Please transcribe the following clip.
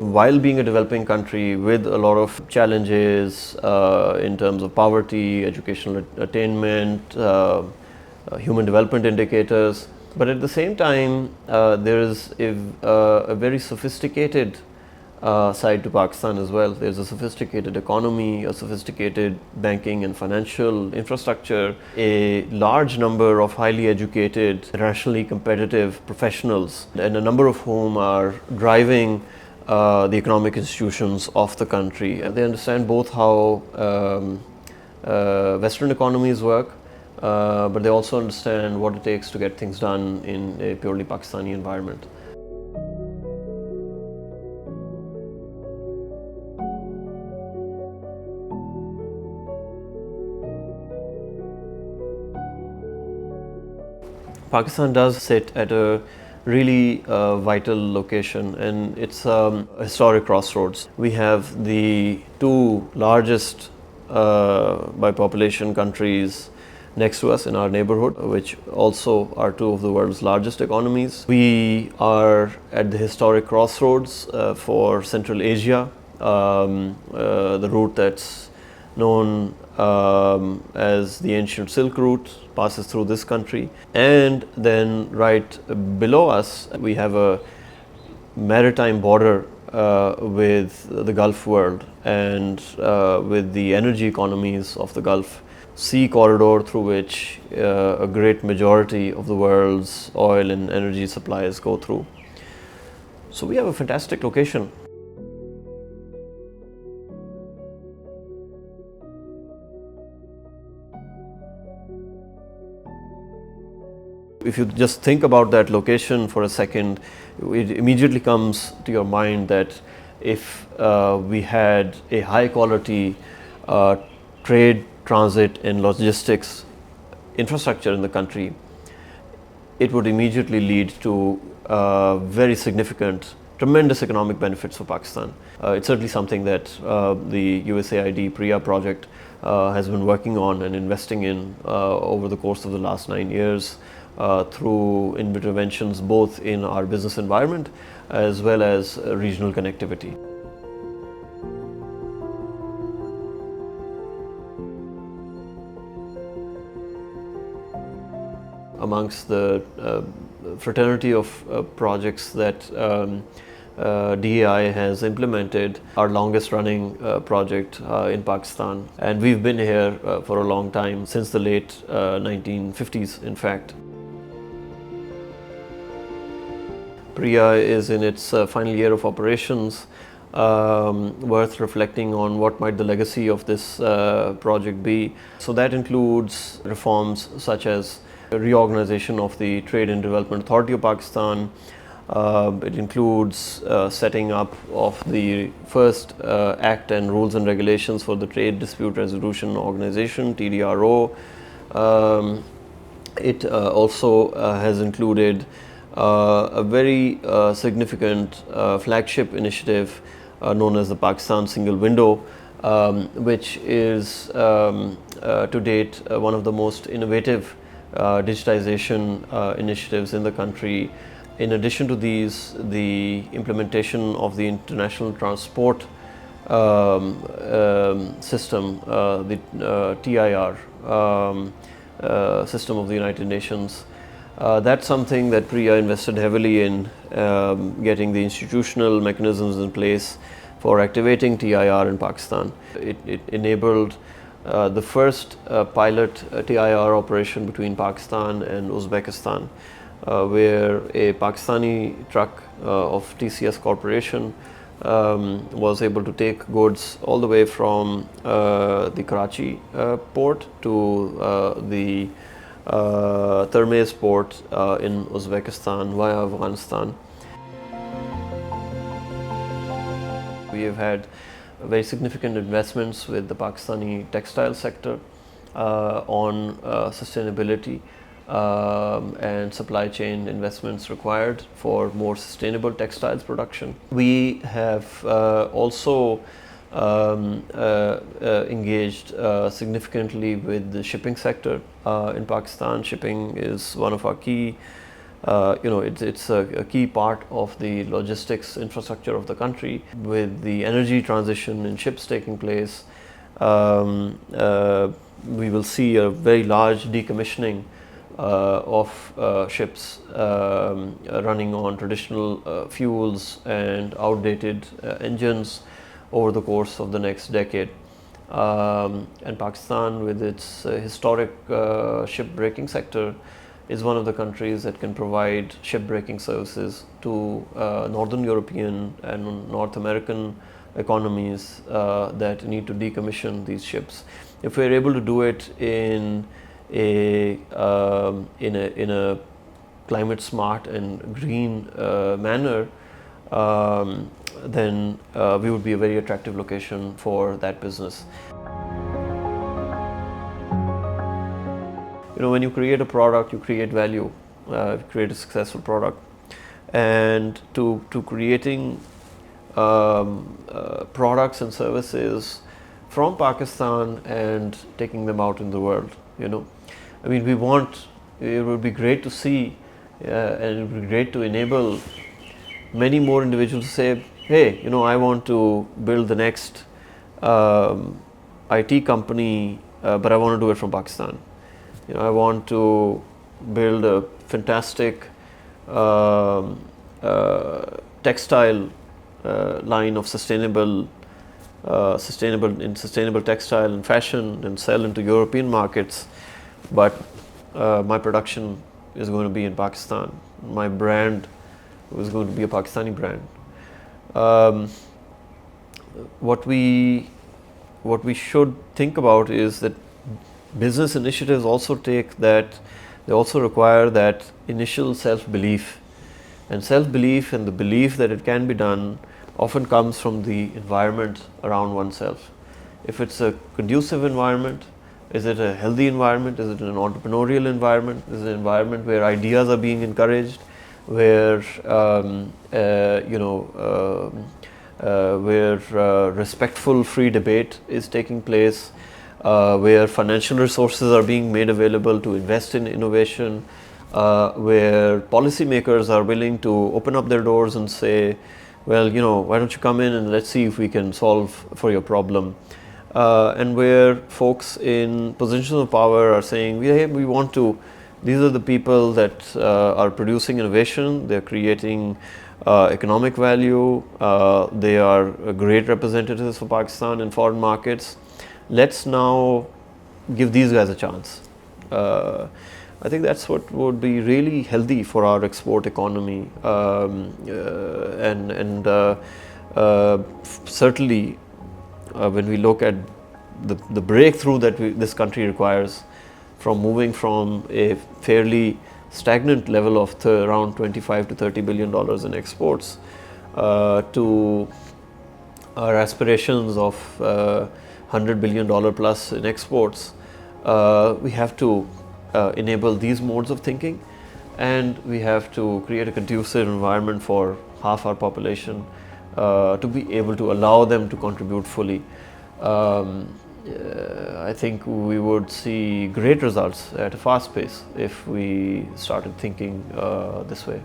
While being a developing country with a lot of challenges in terms of poverty, educational attainment, human development indicators, but at the same time there is a very sophisticated side to Pakistan as well. There's a sophisticated economy, a sophisticated banking and financial infrastructure, a large number of highly educated, internationally competitive professionals, and a number of whom are driving the economic institutions of the country. They understand both how Western economies work, but they also understand what it takes to get things done in a purely Pakistani environment. Pakistan does sit at a really vital location, and it's a historic crossroads. We have the two largest by population countries next to us in our neighborhood, which also are two of the world's largest economies. We are at the historic crossroads for Central Asia, the route that's known as the ancient Silk Route passes through this country, and then right below us we have a maritime border with the Gulf world and with the energy economies of the Gulf Sea corridor, through which a great majority of the world's oil and energy supplies go through. So we have a fantastic location. If you just think about that location for a second, it immediately comes to your mind that if we had a high quality trade, transit and logistics infrastructure in the country, it would immediately lead to very significant, tremendous economic benefits for Pakistan. It's certainly something that the USAID PREIA project has been working on and investing in over the course of the last 9 years. Through interventions both in our business environment as well as regional connectivity. Amongst the fraternity of projects that DAI has implemented, our longest running project in Pakistan, and we've been here for a long time, since the late 1950s in fact. PREIA is in its final year of operations, worth reflecting on what might the legacy of this project be. So that includes reforms such as reorganization of the Trade and Development Authority of Pakistan. It includes setting up of the first Act and Rules and Regulations for the Trade Dispute Resolution Organization, TDRO. It also has included a very significant flagship initiative known as the Pakistan Single Window, which is to date one of the most innovative digitization initiatives in the country. In addition to these, the implementation of the international transport system, the TIR system of the United Nations. That's something that PREIA invested heavily in, getting the institutional mechanisms in place for activating TIR in Pakistan. It enabled the first pilot TIR operation between Pakistan and Uzbekistan, where a Pakistani truck of TCS Corporation was able to take goods all the way from the Karachi port to the Termez port in Uzbekistan via Afghanistan. We have had very significant investments with the Pakistani textile sector on sustainability and supply chain investments required for more sustainable textiles production. We have also engaged significantly with the shipping sector in Pakistan. Shipping is one of our key it's a key part of the logistics infrastructure of the country. With the energy transition in ships taking place, we will see a very large decommissioning of ships running on traditional fuels and outdated engines over the course of the next decade. And Pakistan, with its historic shipbreaking sector, is one of the countries that can provide shipbreaking services to Northern European and North American economies that need to decommission these ships. If we're able to do it in a climate smart and green manner, then we would be a very attractive location for that business. When you create a product, you create value, create a successful product, and to creating products and services from Pakistan and taking them out in the world. I mean, it would be great to see, and it would be great to enable many more individuals to say, hey, I want to build the next IT company, but I want to do it from Pakistan. I want to build a fantastic textile line of sustainable textile and fashion and sell into European markets, but my production is going to be in Pakistan. My brand is going to be a Pakistani brand. What we should think about is that business initiatives also require that initial self-belief, and self-belief and the belief that it can be done often comes from the environment around oneself. If it's a conducive environment, is it a healthy environment, is it an entrepreneurial environment, is it an environment where ideas are being encouraged, where respectful free debate is taking place, where financial resources are being made available to invest in innovation, where policymakers are willing to open up their doors and say, well, why don't you come in and let's see if we can solve for your problem. And where folks in positions of power are saying, we want to, these are the people that are producing innovation, they're creating economic value, they are great representatives for Pakistan in foreign markets. Let's now give these guys a chance. I think that's what would be really healthy for our export economy, and certainly when we look at the breakthrough that this country requires, from moving from a fairly stagnant level of around $25 to $30 billion in exports to our aspirations of $100 billion plus in exports, we have to enable these modes of thinking, and we have to create a conducive environment for half our population to be able to allow them to contribute fully. I think we would see great results at a fast pace if we started thinking this way.